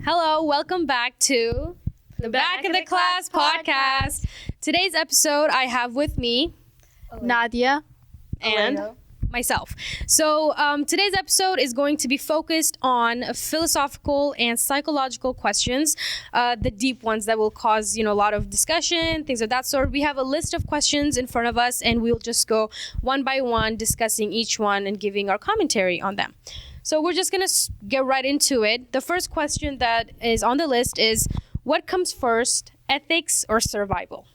Hello, welcome back to the Back of the Class podcast. Today's episode I have with me Nadia and myself. So today's episode is going to be focused on philosophical and psychological questions, the deep ones that will cause, a lot of discussion, things of that sort. We have a list of questions in front of us, and we'll just go one by one, discussing each one and giving our commentary on them. So we're just going to get right into it. The first question that is on the list is, what comes first, ethics or survival?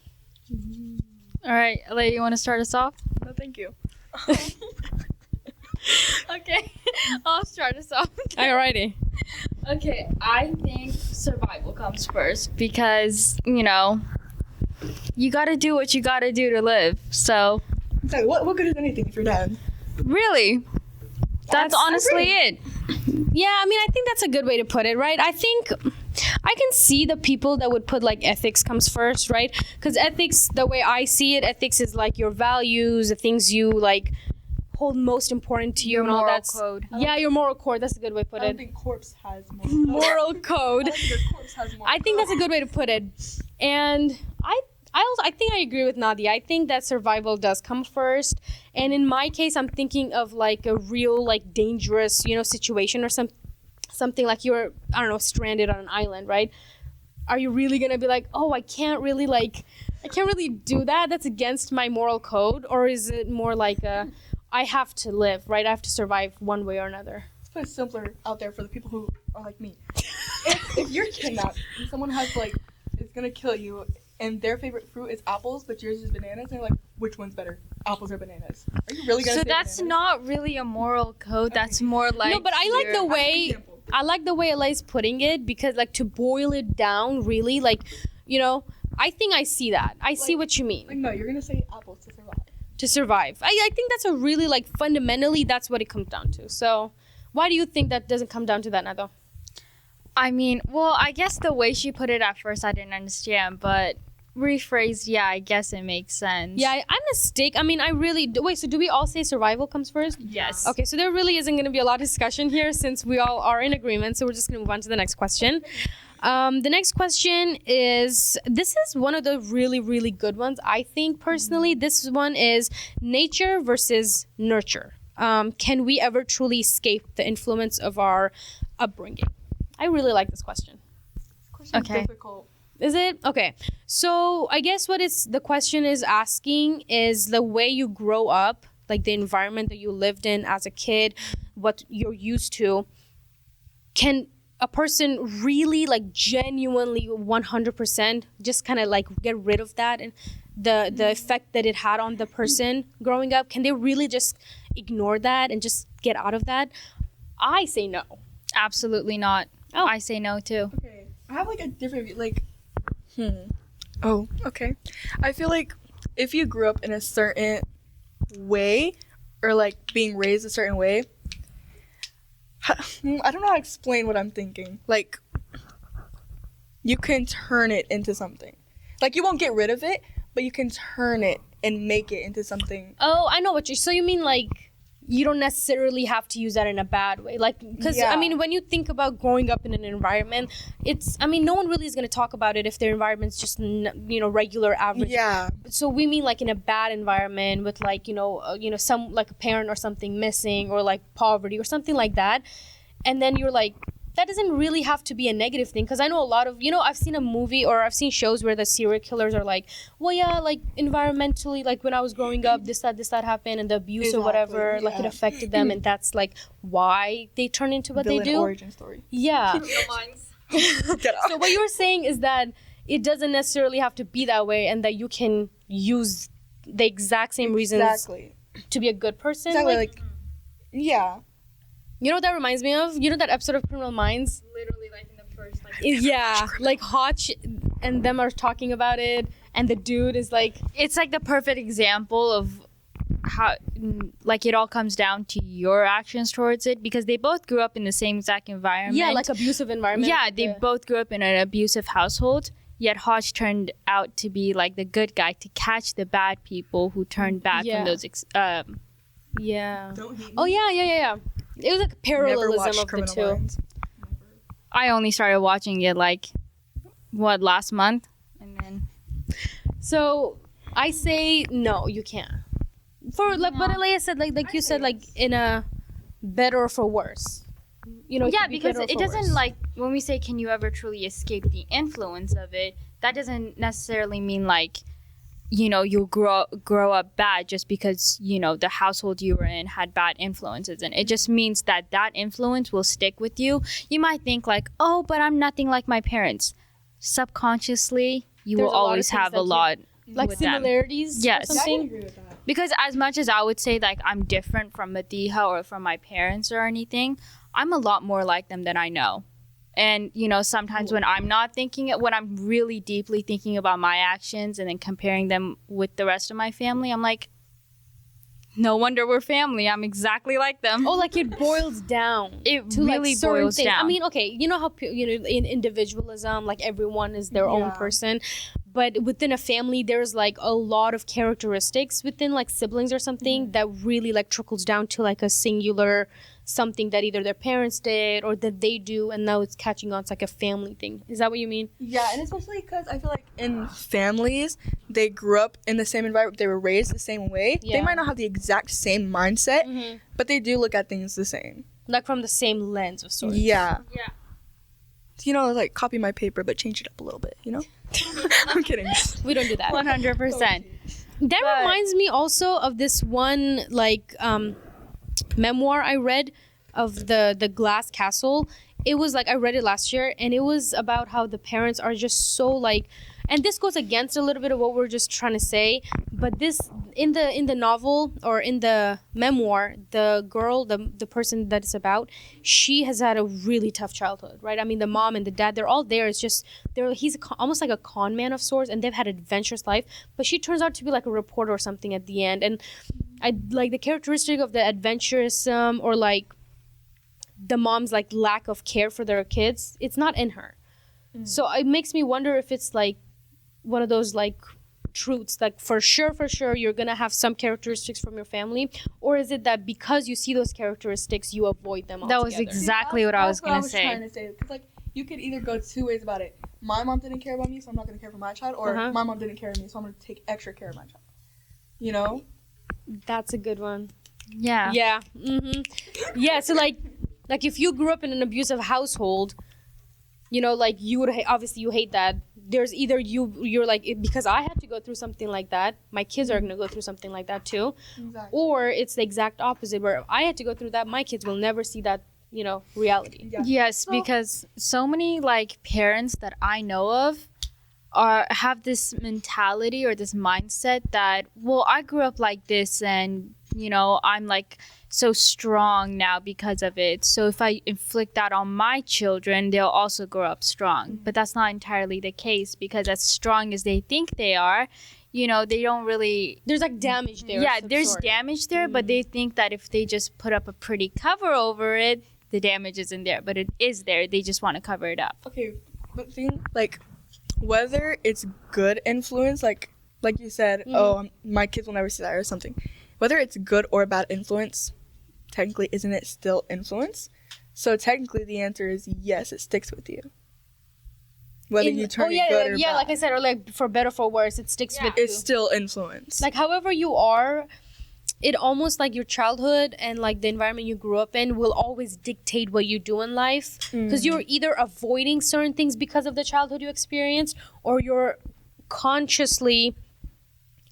All right, Alea, you want to start us off? No, thank you. Okay, I'll start us off. Alrighty. Okay, I think survival comes first because, you got to do what you got to do to live. So, So what good is anything if you're dead? really, that's honestly it. Yeah, I think that's a good way to put it, right? I think I can see the people that would put ethics comes first, right? Because ethics, the way I see it, ethics is your values, the things you hold most important to you, Your and all moral that. code. Yeah, your moral code. That's a good way to put I don't it. think corpse has more. Moral code. I don't think your corpse has more. I think that's a good way to put it. And I think I agree with Nadia. I think that survival does come first. And in my case, I'm thinking of a real dangerous, situation or something like you're, I don't know, stranded on an island, right? Are you really going to be I can't really do that. That's against my moral code. Or is it more I have to live, right? I have to survive one way or another. Let's put it simpler out there for the people who are like me. If you're kidnapped and someone has is gonna kill you, and their favorite fruit is apples, but yours is bananas, and they're like, which one's better, apples or bananas? Are you really gonna? So say that's bananas? not really a moral code. That's more like No, but I like the way example. I like the way Eli's putting it, because to boil it down really, I think I see that. I see what you mean. No, you're gonna say apples to survive. To survive. I think that's a really fundamentally that's what it comes down to. So why do you think that doesn't come down to that, Nado? I guess the way she put it at first I didn't understand, but rephrased, yeah, I guess it makes sense. Yeah, I'm a stick. I really wait, so do we all say survival comes first? Yes. Okay, so there really isn't going to be a lot of discussion here since we all are in agreement, so we're just going to move on to the next question. The next question is, this is one of the really, really good ones, I think, personally. This one is nature versus nurture. Can we ever truly escape the influence of our upbringing? I really like this question. Question's Okay. difficult. Is it? Okay. So I guess the question is asking is the way you grow up, the environment that you lived in as a kid, what you're used to. Can a person really genuinely 100% just kind of get rid of that and the effect that it had on the person growing up? Can they really just ignore that and just get out of that? I say no. Absolutely not. Oh. I say no too. Okay, I have a different view. Oh, okay. I feel if you grew up in a certain way, or being raised a certain way, I don't know how to explain what I'm thinking. You can turn it into something. You won't get rid of it, but you can turn it and make it into something. Oh, I know so you mean you don't necessarily have to use that in a bad way, because Yeah. when you think about growing up in an environment, it's no one really is going to talk about it if their environment's just regular average. Yeah. So we mean in a bad environment with some a parent or something missing, or poverty or something like that, and then you're that doesn't really have to be a negative thing, because I know a lot of I've seen a movie or I've seen shows where the serial killers are well, yeah, environmentally, when I was growing up, this that happened, and the abuse or Exactly, whatever, it yeah. affected them, and that's why they turn into what Villain they do. origin story. Yeah. Get out. So what you're saying is that it doesn't necessarily have to be that way, and that you can use the exact same reasons Exactly. to be a good person. Exactly. Yeah. You know what that reminds me of? You know that episode of Criminal Minds? Literally in the first Yeah, Hotch and them are talking about it, and the dude is it's the perfect example of how it all comes down to your actions towards it, because they both grew up in the same exact environment. yeah, abusive environment. Yeah, they both grew up in an abusive household, yet Hodge turned out to be the good guy to catch the bad people who turned bad Yeah. from those Yeah. Don't hate me. Oh yeah. It was a Never parallelism watched of the Criminal two. Minds. I only started watching it like last month, and then So I say no, you can't. For like, but like I said, like you said, like in a better or for worse. You know, it yeah, could be because better or it for doesn't worse. like when we say can you ever truly escape the influence of it, that doesn't necessarily mean like, you know, you'll grow up bad just because, you know, the household you were in had bad influences, and it just means that that influence will stick with you. You might think like, oh, but I'm nothing like my parents. Subconsciously, you There's will a lot of always things have that a you- lot like with them. similarities. Yes. Or Yeah, I can something. agree with that. Because as much as I would say like I'm different from Madiha or from my parents or anything, I'm a lot more like them than I know. And, you know, sometimes when I'm not thinking it, when I'm really deeply thinking about my actions and then comparing them with the rest of my family, I'm like, no wonder we're family. I'm exactly like them. Oh, like it boils down. It to really like certain boils things. I down. mean, okay, you know how you know in individualism, like everyone is their own Yeah. person, but within a family, there's like a lot of characteristics within like siblings or something that really like trickles down to like a singular something that either their parents did or that they do, and now it's catching on. It's like a family thing. Is that what you mean? Yeah, and especially because I feel like in families, they grew up in the same environment, they were raised the same way. Yeah. They might not have the exact same mindset, but they do look at things the same. Like from the same lens of sorts. Yeah. Yeah. You know, like copy my paper, but change it up a little bit, you know? I'm kidding. We don't do that. 100%. That But- reminds me also of this one like memoir I read of the Glass Castle. It was like I read it last year, and it was about how the parents are just so like, and this goes against a little bit of what we're just trying to say, but this in the novel or in the memoir, the girl, the person that it's about, she has had a really tough childhood, right? I mean, the mom and the dad, they're all there. It's just he's almost like a con man of sorts, and they've had an adventurous life, but she turns out to be like a reporter or something at the end. And I like the characteristic of the adventurousome or like the mom's like lack of care for their kids. It's not in her. So it makes me wonder if it's like one of those like truths, like for sure you're gonna have some characteristics from your family, or is it that because you see those characteristics you avoid them That was altogether? exactly what I was going to trying say. to say. Because, like, you could either go two ways about it. My mom didn't care about me, so I'm not going to care for my child. Or Uh-huh. my mom didn't care of me, so I'm going to take extra care of my child. You know? That's a good one. Yeah. Yeah. Yeah. So like if you grew up in an abusive household, you know, like you would obviously you hate that. There's either you're like because I had to go through something like that, my kids are gonna go through something like that too, Exactly. or it's the exact opposite where if I had to go through that, my kids will never see that, you know, reality. Yeah. Yes, because so many like parents that I know of have this mentality or this mindset that, well, I grew up like this and, you know, I'm like so strong now because of it. So if I inflict that on my children, they'll also grow up strong. But that's not entirely the case, because as strong as they think they are, you know, they don't really. There's like damage there. Yeah, of some there's sort. damage there, but they think that if they just put up a pretty cover over it, the damage isn't there. But it is there. They just want to cover it up. Okay, but thing, like, whether it's good influence, like you said, my kids will never see that or something. Whether it's good or bad influence, technically, isn't it still influence? So technically, the answer is yes, it sticks with you. Whether you turn it good or bad, like I said, or like for better for worse, it sticks with you. it's still influence. Like however you are, it almost like your childhood and like the environment you grew up in will always dictate what you do in life, because you're either avoiding certain things because of the childhood you experienced, or you're consciously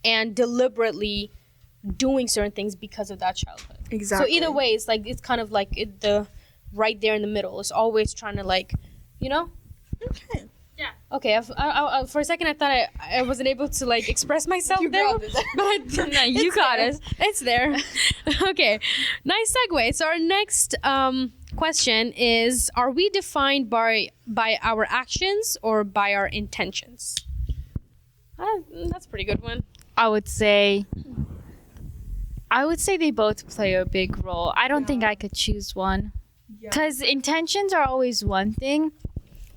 and deliberately doing certain things because of that childhood. Exactly. So either way, it's like it's kind of like the right there in the middle. It's always trying to like, you know. Okay. Okay, I, for a second I thought I wasn't able to like express myself You there, got it. but No, you it's got there. it. It's there. Okay, nice segue. So our next question is: are we defined by our actions or by our intentions? That's a pretty good one. I would say they both play a big role. I don't think I could choose one. Yeah. Because intentions are always one thing,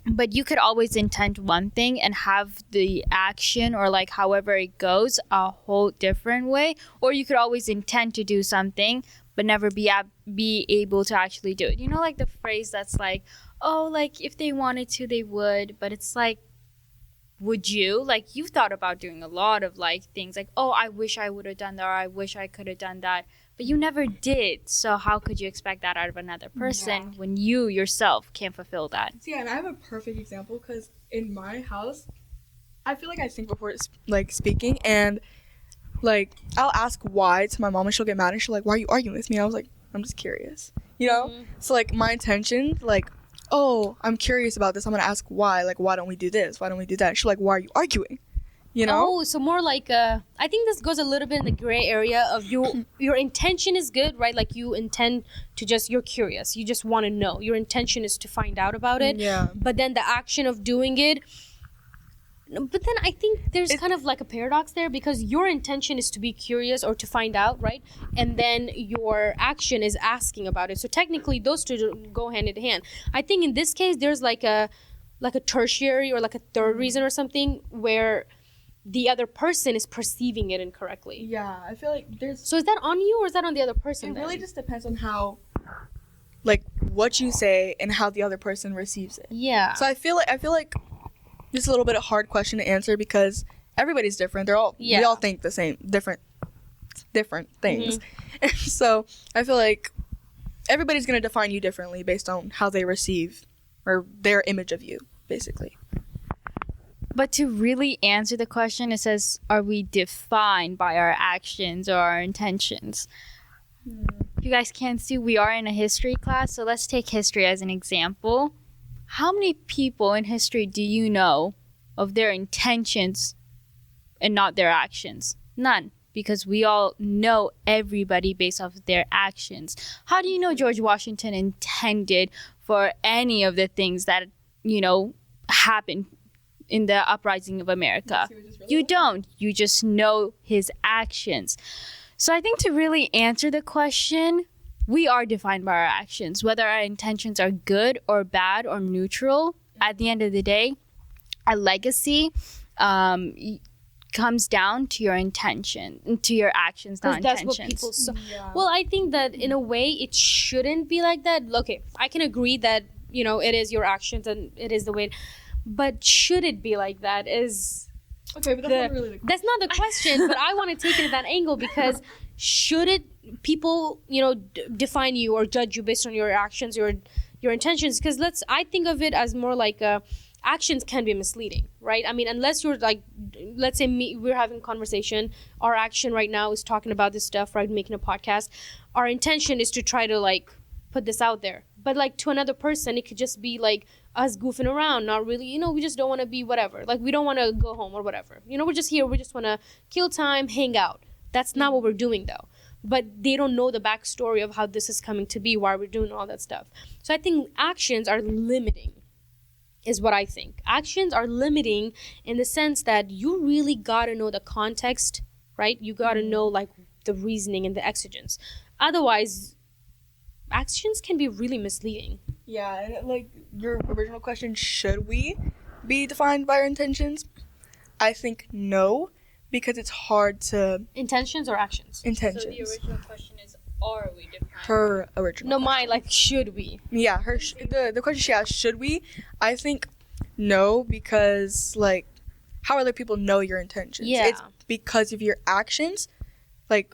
but you could always intend one thing and have the action or like however it goes a whole different way, or you could always intend to do something but never be able to actually do it. You know, like the phrase that's like, oh, like if they wanted to they would, but it's like, would you? Like, you've thought about doing a lot of like things like, oh, I wish I would have done that, or I wish I could have done that, but you never did. So how could you expect that out of another person when you yourself can't fulfill that? See, and I have a perfect example because in my house, I feel like I think before like speaking, and like I'll ask why to my mom, and she'll get mad, and she'll like, "Why are you arguing with me?" I was like, "I'm just curious," you know. So like my intention, like, oh, I'm curious about this. I'm gonna ask why. Like, why don't we do this? Why don't we do that? She's like, why are you arguing? You know? Oh, so more like I think this goes a little bit in the gray area of your intention is good, right? Like you intend to you're curious. You just want to know. Your intention is to find out about it. Yeah. But then the action of doing it. But then I think there's kind of like a paradox there, because your intention is to be curious or to find out, right? And then your action is asking about it. So technically those two go hand in hand. I think in this case there's like a tertiary or like a third reason or something where the other person is perceiving it incorrectly. Yeah, I feel like there's. So is that on you or is that on the other person? It then? really just depends on how, like, what you say and how the other person receives it. Yeah. So I feel like this is a little bit of a hard question to answer because everybody's different. We all think the same, different things. Mm-hmm. So I feel like everybody's gonna define you differently based on how they receive or their image of you, basically. But to really answer the question, it says, are we defined by our actions or our intentions? If you guys can't see, we are in a history class, so let's take history as an example. How many people in history do you know of their intentions and not their actions? None, because we all know everybody based off of their actions. How do you know George Washington intended for any of the things that, you know, happened in the uprising of America? You don't. You just know his actions. So I think to really answer the question, we are defined by our actions. Whether our intentions are good or bad or neutral, at the end of the day, a legacy comes down to your intention, to your actions, not intentions. That's what people Well, I think that in a way it shouldn't be like that. Okay, I can agree that, you know, it is your actions and it is the way. But should it be like that is... Okay, but that's not really the question. That's not the question, but I want to take it at that angle because should people, you know, define you or judge you based on your actions, your intentions? Because I think of it as more like actions can be misleading, right? I mean, unless you're like, let's say we're having a conversation, our action right now is talking about this stuff, right? Making a podcast. Our intention is to try to like put this out there. But like to another person, it could just be like us goofing around, not really, you know, we just don't want to be whatever. Like we don't want to go home or whatever. You know, we're just here. We just want to kill time, hang out. That's not what we're doing though. But they don't know the backstory of how this is coming to be, why we're doing all that stuff. So I think actions are limiting, is what I think. Actions are limiting in the sense that you really got to know the context, right? You got to know like the reasoning and the exigence. Otherwise, actions can be really misleading. Yeah, and like your original question, should we be defined by our intentions? I think no, because it's hard to... Intentions or actions? Intentions. So the original question is, are we defined? Her original No, mine, like, should we? Yeah, the question she asked, should we? I think no, because, like, how other people know your intentions? Yeah. It's because of your actions. Like,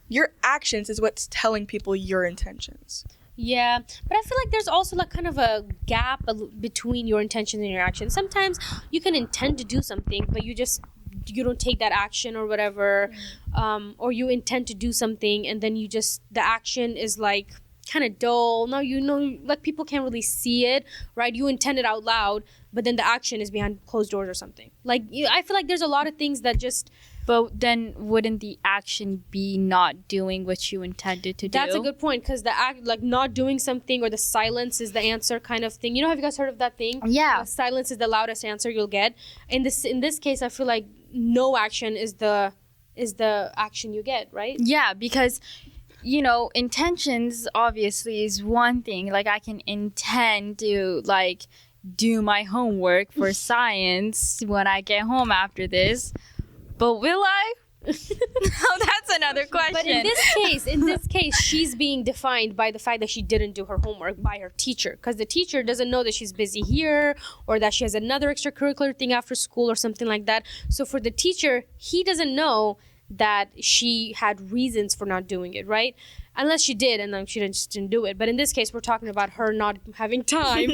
your actions is what's telling people your intentions. Yeah, but I feel like there's also like kind of a gap between your intentions and your actions. Sometimes you can intend to do something, but you don't take that action or whatever, or you intend to do something and then the action is like kind of dull. No, you know, like people can't really see it, right? You intend it out loud, but then the action is behind closed doors or something. Like I feel like there's a lot of things that just... But then wouldn't the action be not doing what you intended to do? That's a good point, because the act, like not doing something or the silence is the answer kind of thing. You know, have you guys heard of that thing? Yeah. Silence is the loudest answer you'll get. In this case, I feel like no action is the action you get, right? Yeah, because, you know, intentions obviously is one thing. Like I can intend to like do my homework for science when I get home after this. But will I? Oh, that's another question. But in this case, she's being defined by the fact that she didn't do her homework by her teacher, because the teacher doesn't know that she's busy here or that she has another extracurricular thing after school or something like that. So for the teacher, he doesn't know that she had reasons for not doing it, right? Unless she did, and then she just didn't do it. But in this case, we're talking about her not having time,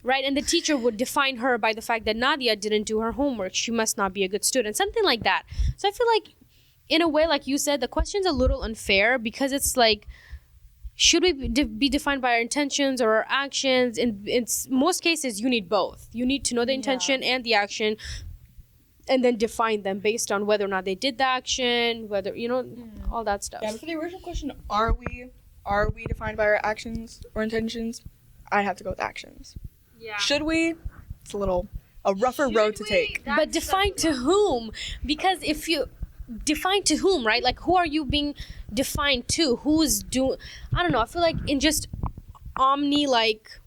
right? And the teacher would define her by the fact that Nadia didn't do her homework. She must not be a good student, something like that. So I feel like, in a way, like you said, the question's a little unfair, because it's like, should we be defined by our intentions or our actions? In most cases, you need both. You need to know the intention and the action, and then define them based on whether or not they did the action, whether, all that stuff. Yeah, but for the original question, are we defined by our actions or intentions? I'd have to go with actions. Yeah. Should we? It's a rougher road to take. But define to whom? Because if you define to whom, right? Like, who are you being defined to? Who's doing? I don't know. I feel like in just like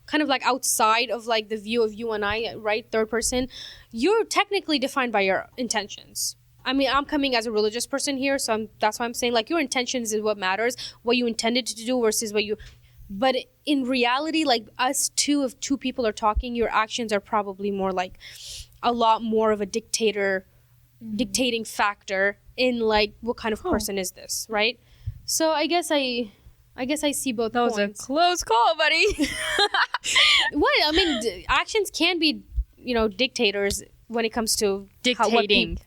kind of like outside of like the view of you and I, right? Third person, you're technically defined by your intentions. I mean, I'm coming as a religious person here, so that's why I'm saying, like, your intentions is what matters, what you intended to do versus what you. But in reality, like, us two, if two people are talking, your actions are probably more like a lot more of a dictating factor in like what kind of person is this, right? So I guess I see both points. That was a close call, buddy. What? I mean, actions can be, dictators when it comes to Dictating.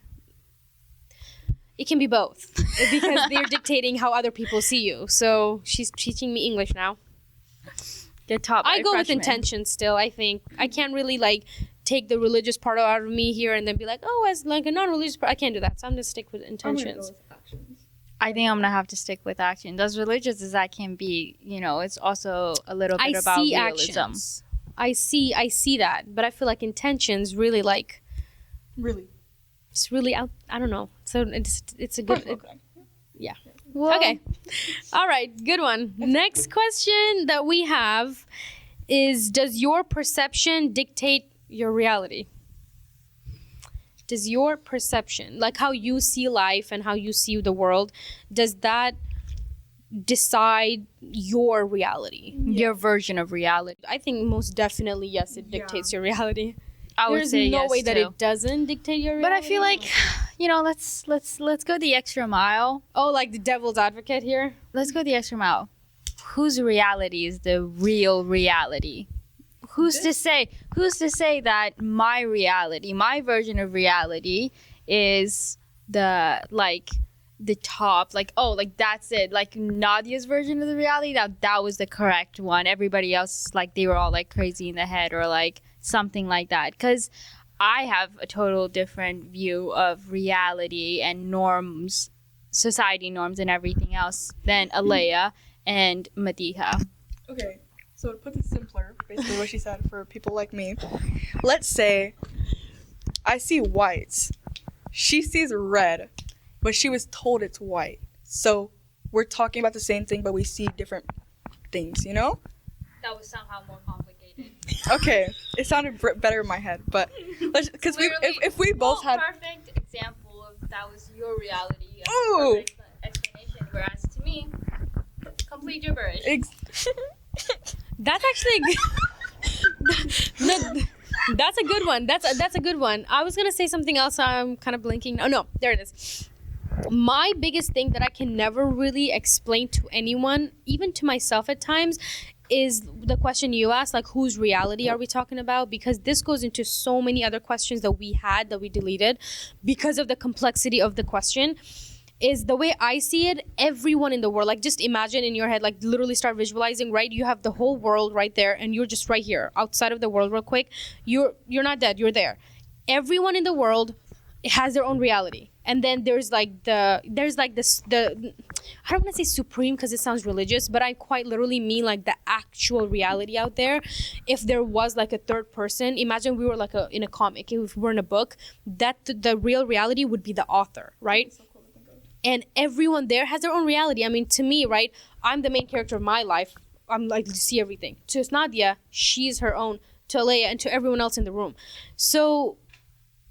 It can be both, because they're dictating how other people see you. So she's teaching me English now. Get taught by I a go with freshman. intention still. I think I can't really like take the religious part out of me here and then be like, oh, as like a non-religious part, I can't do that. So I'm gonna stick with intentions. I think I'm gonna have to stick with actions. As religious as I can be, it's also a little bit about see realism. actions. I see that, but I feel like intentions really like Really? it's really out. I don't know. So it's a good. Okay. Yeah. Well, Okay. All right. Good one. Next question that we have is: does your perception dictate your reality? Does your perception, like how you see life and how you see the world, does that decide your reality? your version of reality. I think most definitely yes, it dictates your reality. I would There's say no yes, way that too. it doesn't dictate your But reality. I feel like, let's go the extra mile. oh, like the devil's advocate here. Let's go the extra mile. Whose reality is the real reality? Who's to say that my reality, my version of reality is the top, that's it. Like Nadia's version of the reality, that was the correct one. Everybody else, like, they were all like crazy in the head or like something like that. Because I have a total different view of reality and norms, society norms and everything else than Alea and Madiha. Okay, so to put this simpler, basically what she said for people like me, let's say I see white. She sees red, but she was told it's white. So we're talking about the same thing, but we see different things, That was somehow more complicated. Okay, it sounded better in my head, but because if we both had perfect example of that was your reality. Ooh. Perfect explanation, whereas to me, complete gibberish. That's actually that's a good one. That's a good one. I was gonna say something else. I'm kind of blinking. Oh no, there it is. My biggest thing that I can never really explain to anyone, even to myself at times, is the question you asked, like, whose reality are we talking about? Because this goes into so many other questions that we had that we deleted because of the complexity of the question. Is the way I see it, everyone in the world, like, just imagine in your head, like, literally start visualizing, right? You have the whole world right there, and you're just right here outside of the world real quick. You're not dead, you're there. Everyone in the world has their own reality. And then there's I don't want to say supreme because it sounds religious, but I quite literally mean like the actual reality out there. If there was like a third person, imagine we were like in a comic, if we were in a book, that the real reality would be the author, right? And everyone there has their own reality. I mean, to me, right, I'm the main character of my life. I'm like to see everything. To Nadia, she's her own to Alea and to everyone else in the room. So,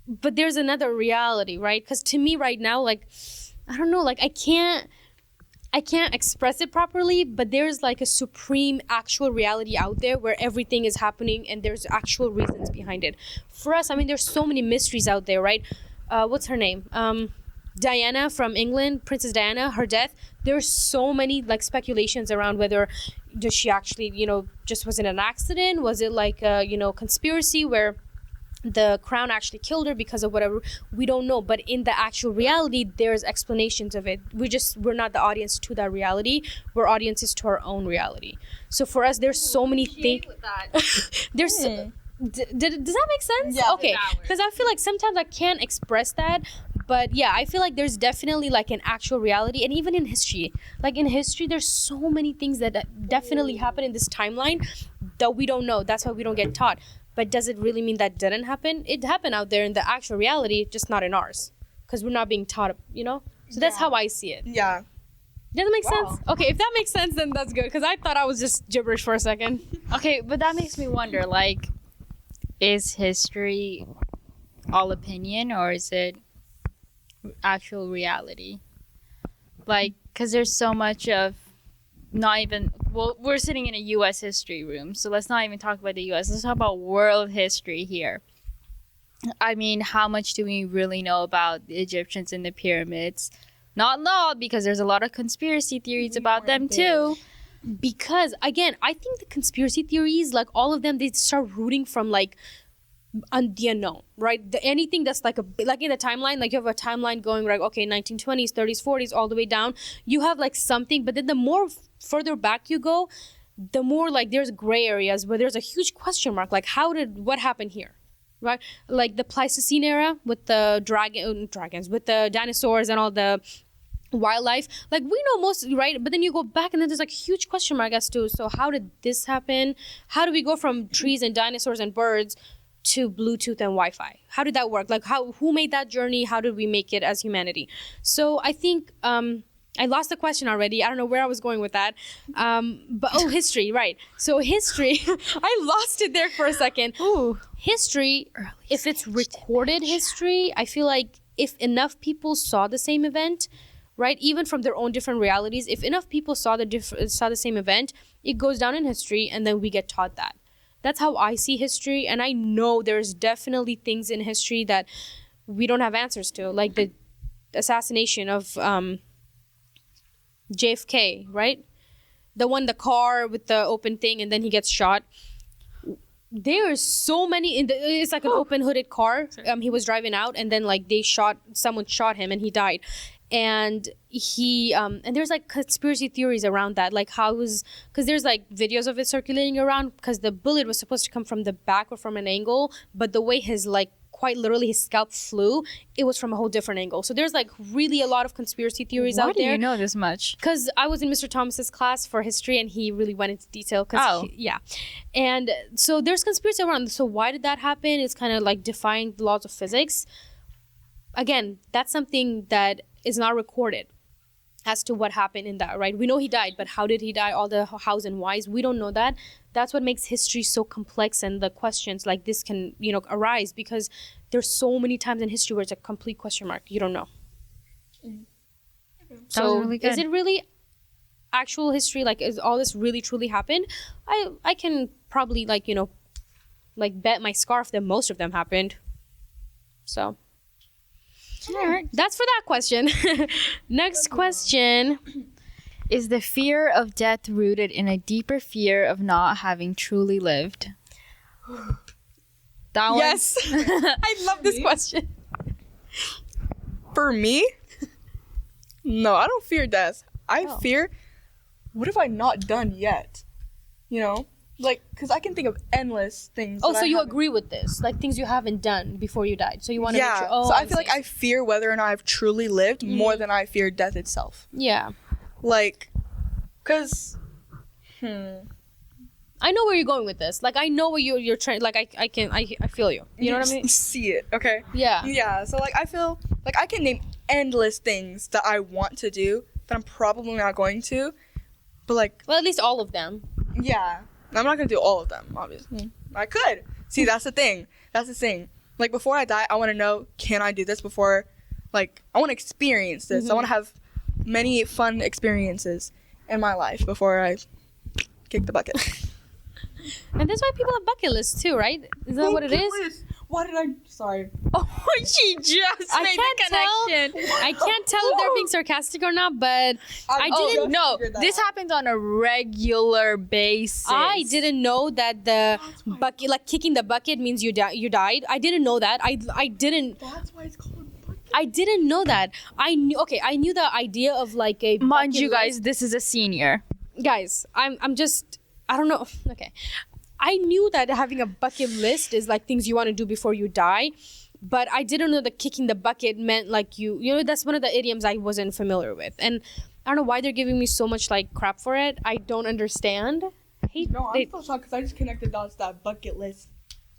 but there's another reality, right? Because to me right now, like, I don't know, like I can't express it properly, but there's like a supreme actual reality out there where everything is happening and there's actual reasons behind it. For us, I mean, there's so many mysteries out there, right? What's her name? Diana from England, Princess Diana, her death. There's so many like speculations around whether does she actually, just was it an accident? Was it like a, conspiracy where the crown actually killed her because of whatever? We don't know, but in the actual reality there's explanations of it. We're not the audience to that reality, we're audiences to our own reality. So for us there's so many things. There's does that make sense? Yeah. Okay, because I feel like sometimes I can't express that, but yeah, I feel like there's definitely like an actual reality. And even in history, like in history there's so many things that definitely happen in this timeline that we don't know. That's why we don't get taught. But does it really mean that didn't happen? It happened out there in the actual reality, just not in ours. Because we're not being taught, So that's how I see it. Yeah. Does it make Wow. sense? Okay, if that makes sense, then that's good. Because I thought I was just gibberish for a second. Okay, but that makes me wonder, like, is history all opinion or is it actual reality? Like, because there's so much of we're sitting in a U.S. history room, so let's not even talk about the U.S. Let's talk about world history here. I mean, how much do we really know about the Egyptians and the pyramids? Not all, because there's a lot of conspiracy theories about them too. Because, again, I think the conspiracy theories, like all of them, they start rooting from like the unknown, right? Anything that's like in the timeline, like you have a timeline going like, okay, 1920s, 30s, 40s, all the way down. You have like something, but then the more further back you go, the more like there's gray areas where there's a huge question mark. Like what happened here, right? Like the Pleistocene era with the dragons, with the dinosaurs and all the wildlife. Like we know most, right? But then you go back and then there's like huge question mark as to, so how did this happen? How do we go from trees and dinosaurs and birds to Bluetooth and Wi-Fi? How did that work? Like who made that journey? How did we make it as humanity? So I think I lost the question already. I don't know where I was going with that. But history, right? So history, I lost it there for a second. Ooh. History, if it's recorded history, I feel like if enough people saw the same event, right? Even from their own different realities, if enough people saw the same event, it goes down in history, and then we get taught that. That's how I see history, and I know there's definitely things in history that we don't have answers to, like the assassination of JFK, right? The car with the open thing, and then he gets shot. There's so many it's like an open hooded car. He was driving out, and then like someone shot him, and he died. And he and there's like conspiracy theories around that, like because there's like videos of it circulating around, because the bullet was supposed to come from the back or from an angle, but the way his like quite literally his scalp flew, it was from a whole different angle. So there's like really a lot of conspiracy theories out there. Why do you know this much? Because I was in Mr. Thomas's class for history, and he really went into detail. Yeah. And so there's conspiracy around. So why did that happen? It's kind of like defying the laws of physics. Again, that's something that is not recorded as to what happened in that, right? We know he died, but how did he die? All the hows and whys, we don't know that. That's what makes history so complex, and the questions like this can, arise, because there's so many times in history where it's a complete question mark. You don't know. So really good. Is it really actual history? Like, is all this really truly happened? I can probably bet my scarf that most of them happened. So All right. that's for that question. Next question. Is the fear of death rooted in a deeper fear of not having truly lived? That one. Yes. I love this question. For me, no, I don't fear death. I fear, what have I not done yet? Like, because I can think of endless things. Oh, so you agree with this? Like things you haven't done before you died. So you want to make sure. Oh, so I feel like I fear whether or not I've truly lived more than I fear death itself. Yeah. Like, because, I know where you're going with this. Like I know where you're trying. Like I feel you. You know what I mean? See it, okay? Yeah. Yeah, so like I feel like I can name endless things that I want to do that I'm probably not going to, but like, Well, at least all of them. yeah, I'm not gonna do all of them, obviously. I could. See, that's the thing. That's the thing. Like, before I die, I want to know, can I do this before, like, I want to experience this. I want to have many fun experiences in my life before I kick the bucket. And that's why people have bucket lists too, right? Is that what it is? Why did I? Sorry. Oh, she just I made can't the connection. I can't tell if they're being sarcastic or not, but I didn't. No, this happens on a regular basis. I didn't know that the bucket, like kicking the bucket, means you died. I didn't know that. I didn't. That's why it's called bucket. I didn't know that. I knew. Okay, I knew the idea of like a. Mind bucket you, guys, list. this is a senior. Guys, I'm just. I don't know. Okay, I knew that having a bucket list is like things you want to do before you die, but I didn't know that kicking the bucket meant like you know, that's one of the idioms I wasn't familiar with. And I don't know why they're giving me so much like crap for it. I don't understand. I hate No, I'm they- still shocked because I just connected dots to that bucket list.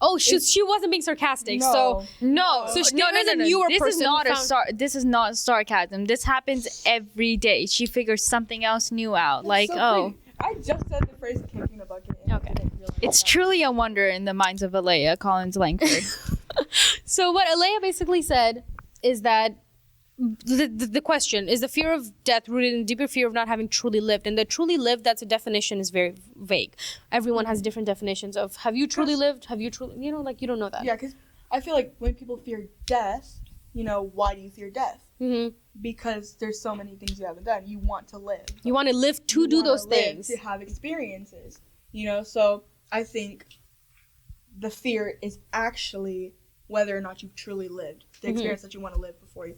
Oh, she wasn't being sarcastic. No. So No, So no, there is a no. newer This is person not who a found- this is not sarcasm. This happens every day. She figures something else new out. That's like, so oh, crazy. I just said the phrase kicking the bucket. And Okay. I didn't realize it's that. truly a wonder in the minds of Alea Collins Langford. So what Alea basically said is that the question is the fear of death rooted in deeper fear of not having truly lived, and the truly lived, that's a definition, is very vague. Everyone has different definitions of have you truly lived, have you truly, you know, like you don't know that. Yeah, because I feel like when people fear death, you know, why do you fear death? Hmm. Because there's so many things you haven't done. You want to live. You want to live to You do wanna those live things. to have experiences. You know, so I think the fear is actually whether or not you've truly lived the experience that you want to live before you.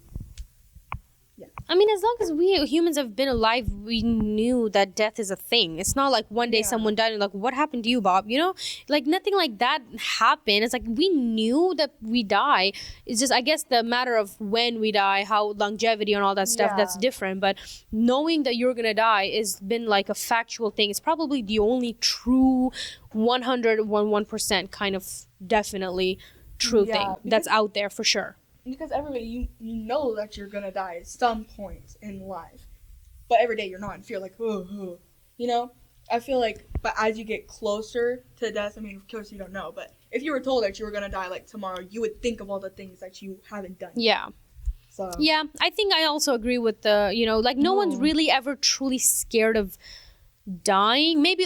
I mean, as long as we humans have been alive, we knew that death is a thing. It's not like one day Yeah. someone died and like, what happened to you, Bob? You know, like nothing like that happened. It's like we knew that we die. It's just, I guess, the matter of when we die, how longevity and all that stuff, that's Yeah. different. But knowing that you're gonna die has been like a factual thing. It's probably the only true 101% kind of definitely true Yeah, thing that's out there for sure. Because everybody, you know that you're gonna die at some point in life, but every day you're not in fear, like, oh, you know. I feel like, but as you get closer to death, I mean, of course you don't know, but if you were told that you were gonna die like tomorrow, you would think of all the things that you haven't done. Yeah. So Yeah, I think I also agree with the, you know, like no one's No. really ever truly scared of dying. Maybe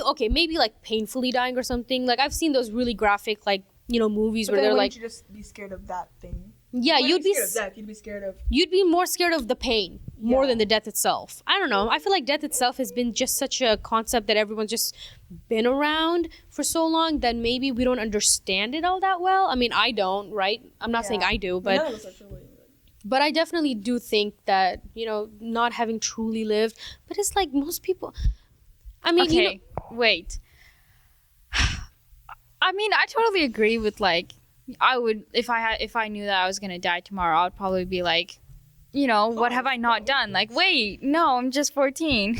like painfully dying or something. Like I've seen those really graphic, like, you know, movies But where then they're wouldn't like, you just be scared of that thing? yeah, You you'd be scared of death. You'd be scared of. you'd be more scared of the pain more Yeah. than the death itself. I don't know. I feel like death itself has been just such a concept that everyone's just been around for so long that maybe we don't understand it all that well. I mean, I don't, right? I'm not saying Yeah. I do, None but of us are truly. but I definitely do think that, you know, not having truly lived, but it's like most people, I mean, you know, Okay, wait. I mean, I totally agree with like I would if I knew that I was gonna die tomorrow, I'd probably be like, you know, what have I not done? Like, wait, no, I'm just 14.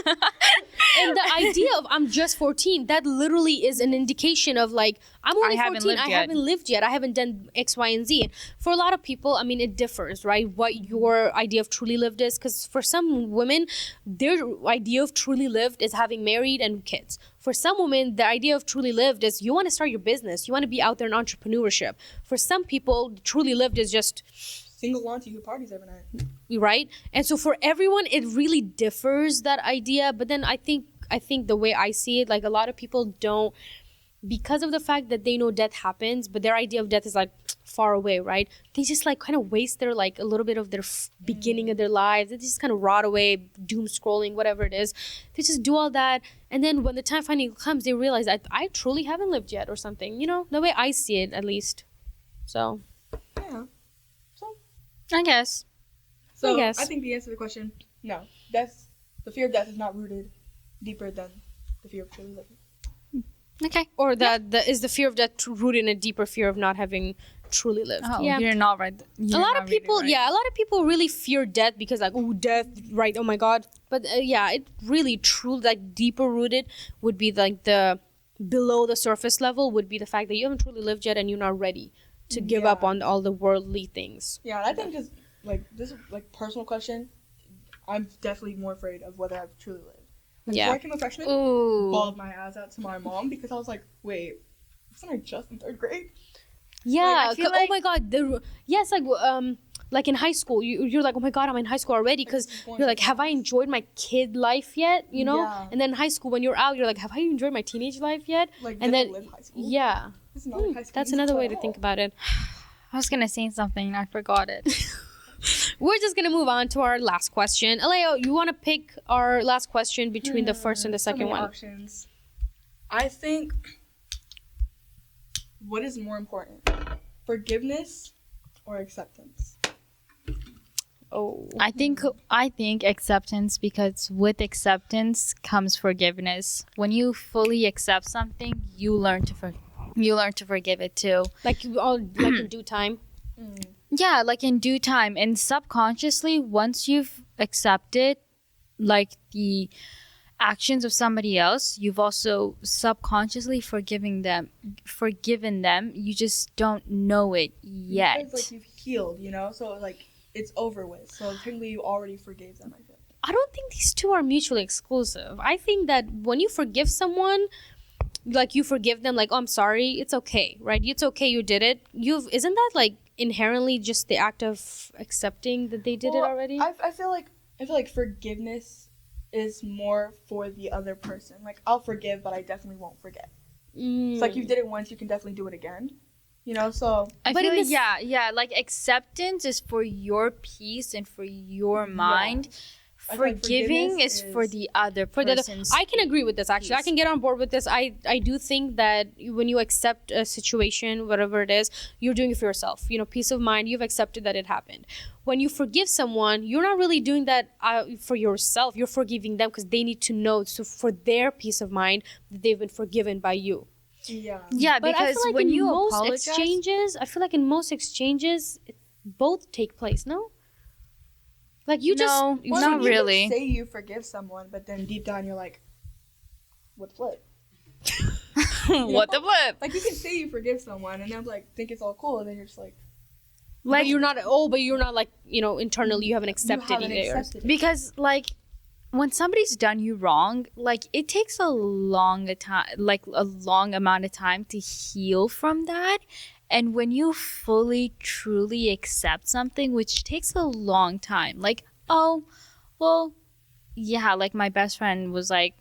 and the idea of I'm just 14, that literally is an indication of like I'm only I haven't 14, lived I yet. haven't lived yet, I haven't done X, Y, and Z. For a lot of people, I mean, it differs, right? What your idea of truly lived is, because for some women, their idea of truly lived is having married and kids. For some women, the idea of truly lived is you want to start your business, you want to be out there in entrepreneurship. For some people, truly lived is just Single auntie who parties every night. right. And so for everyone it really differs, that idea. But then I think the way I see it, like a lot of people don't, because of the fact that they know death happens, but their idea of death is like far away, right? They just like kind of waste their like a little bit of their beginning of their lives. They just kind of rot away, doom scrolling, whatever it is. They just do all that, and then when the time finally comes, they realize I truly haven't lived yet or something, you know, the way I see it at least. So Yeah. I guess. So I guess. I think the answer to the question, no. Death, the fear of death is not rooted deeper than the fear of truly living. Okay. or is the fear of death rooted in a deeper fear of not having truly lived. Oh, Yeah. you're not right. A lot of people, yeah, a lot of people really fear death because like, oh, death, right? Oh my God. But yeah, it really truly like deeper rooted would be like the below the surface level would be the fact that you haven't truly lived yet and you're not ready to give up Yeah. on all the worldly things. Yeah, and I think just like this is like personal question. I'm definitely more afraid of whether I've truly lived. Like, Yeah. before I became a freshman, Ooh. bawled my ass out to my mom because I was like, wait, wasn't I just in 3rd grade? Yeah. I feel oh my God. Yes, like in high school, you're like, oh my God, I'm in high school already, because you're like, have I enjoyed my kid life yet? You know. Yeah. And then high school, when you're out, you're like, have I enjoyed my teenage life yet? Like, And did I then live high school? yeah, This is not like high school. that's This is another way at to all. think about it. I was gonna say something, I forgot it. We're just gonna move on to our last question. Aleo, you want to pick our last question between the first and the So second many one? options. I think, what is more important, forgiveness or acceptance? Oh, I think acceptance, because with acceptance comes forgiveness. When you fully accept something, you learn to forgive it too. like you all like in due time. Yeah, like in due time, and subconsciously, once you've accepted like the actions of somebody else, you've also subconsciously forgiven them. You just don't know it yet. Because, like, you've healed, you know? So, like, it's over with. So, technically, you already forgave them, I feel. I don't think these two are mutually exclusive. I think that when you forgive someone, like you forgive them, like, oh, I'm sorry, it's okay, right? It's okay, you did it. Isn't that like inherently just the act of accepting that they did it Well, already? I feel like forgiveness is more for the other person. Like, I'll forgive, but I definitely won't forget. It's like, you did it once, you can definitely do it again. You know, so I But feel in like, this- yeah, like acceptance is for your peace and for your mind. I feel like Forgiving forgiveness is for the other For the person's I can agree with this, actually. I peace. can get on board with this. I do think that when you accept a situation, whatever it is, you're doing it for yourself. You know, peace of mind, you've accepted that it happened. When you forgive someone, you're not really doing that for yourself. You're forgiving them because they need to know, so for their peace of mind, that they've been forgiven by you. yeah. Yeah, But I because feel like when in you most apologize, exchanges, I feel like in most exchanges, both take place, no? Like you just No, you Well, not I mean, you can really. say you forgive someone, but then deep down you're like, what flip? what the flip? Like, you can say you forgive someone and then like think it's all cool, and then you're just like, like you're not like, you know, internally you haven't accepted you haven't either. accepted it. Because like when somebody's done you wrong, like it takes a long amount of time to heal from that. And when you fully truly accept something, which takes a long time, like, oh well, yeah, like my best friend was like,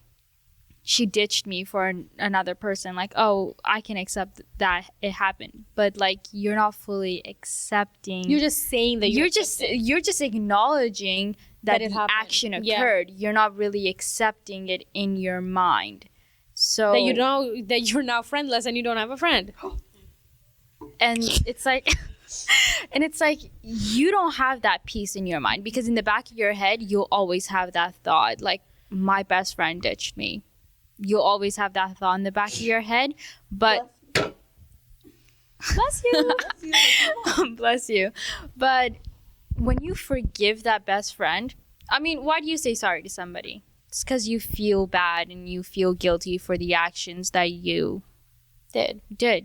she ditched me for another person, like, oh, I can accept that it happened, but like you're not fully accepting. You're just saying that you're just acknowledging that it the happened. action Yeah. occurred. You're not really accepting it in your mind. So that you know that you're now friendless and you don't have a friend. and it's like and it's like you don't have that peace in your mind, because in the back of your head you'll always have that thought, like, my best friend ditched me. You'll always have that thought in the back of your head, but bless you. Bless you. But when you forgive that best friend, I mean, why do you say sorry to somebody? It's because you feel bad and you feel guilty for the actions that you did.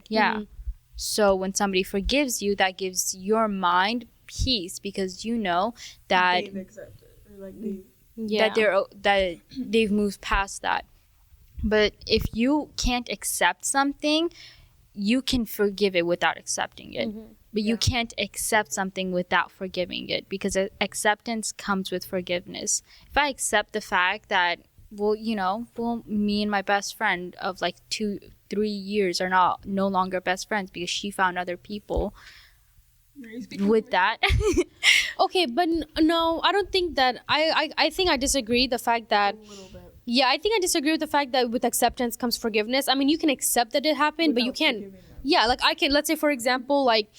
Yeah. Mhm. So when somebody forgives you, that gives your mind peace, because you know that they've accepted, or like they. Yeah. that they've moved past that. But if you can't accept something, you can forgive it without accepting it. Mhm. But you Yeah. can't accept something without forgiving it, because acceptance comes with forgiveness. If I accept the fact that, well, me and my best friend of like 2-3 years are no longer best friends because she found other people with that. Okay, but no, I don't think that. I think I disagree. The fact that A little bit. yeah, I think I disagree with the fact that with acceptance comes forgiveness. I mean, you can accept that it happened, but you Without can't. forgiving them. Yeah, like I can. Let's say for example, like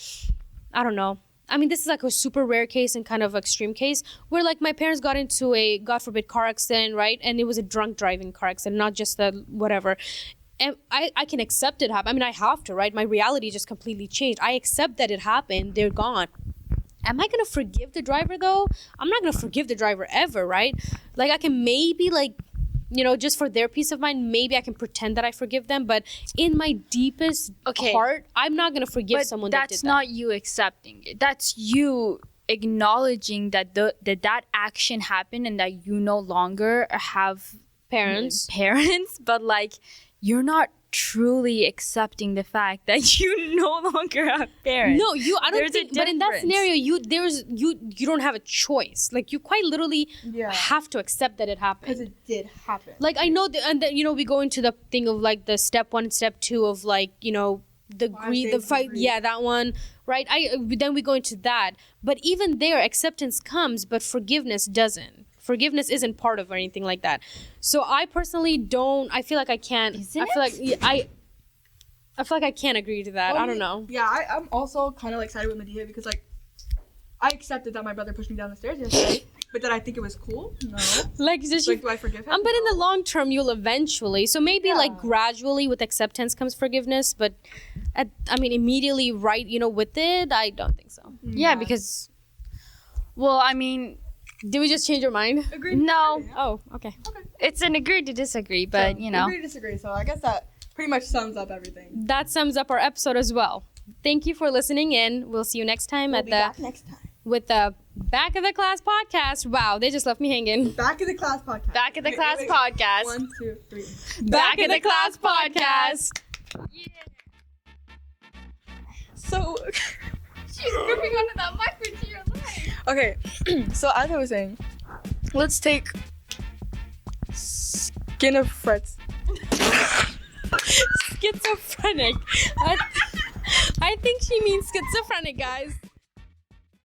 I don't know. I mean, this is like a super rare case and kind of extreme case where like my parents got into a, God forbid, car accident, right? And it was a drunk driving car accident, not just a whatever. And I can accept it happen. I mean, I have to, right? My reality just completely changed. I accept that it happened. They're gone. Am I going to forgive the driver though? I'm not going to forgive the driver ever, right? Like I can maybe like, you know, just for their peace of mind, maybe I can pretend that I forgive them. But in my deepest heart, I'm not going to forgive But someone that did that's that. not you accepting it. That's you acknowledging that that action happened and that you no longer have Parents. but like you're not truly accepting the fact that you no longer have parents. No, I don't There's a think. But in that difference. scenario, you don't have a choice. Like you quite literally Yeah. have to accept that it happened. Because it did happen. Like I know, and then we go into the thing of like the step 1 and step 2 of like the Days the of fight. grief. Yeah, that one. Right. Then we go into that. But even there, acceptance comes, but forgiveness doesn't. Forgiveness isn't part of or anything like that. So I personally don't. I feel like I can't. Isn't I feel it? like I feel like I can't agree to that. I don't know. Yeah, I'm also kind of like sided with Medea because like I accepted that my brother pushed me down the stairs yesterday, but did I think it was cool? No. Like just Like, do I forgive him? but in the long term, you'll eventually. So maybe Yeah. like gradually with acceptance comes forgiveness, but immediately right, with it, I don't think so. Yeah, because, well, I mean, Did we just change your mind? Agree. no, Oh, okay. it's an agree to disagree, but Agree to disagree. So I guess that pretty much sums up everything. That sums up our episode as well. Thank you for listening in. We'll see you next time We'll at be back next time. with the Back of the Class podcast. Wow, they just left me hanging. Back of the Class podcast. Back of the Wait, Class wait, wait. podcast. 1, 2, 3. Back of the Class podcast. So She's gripping onto that mic with your leg. okay, so as I was saying, let's take skin of frets. Schizophrenic. I think she means schizophrenic, guys.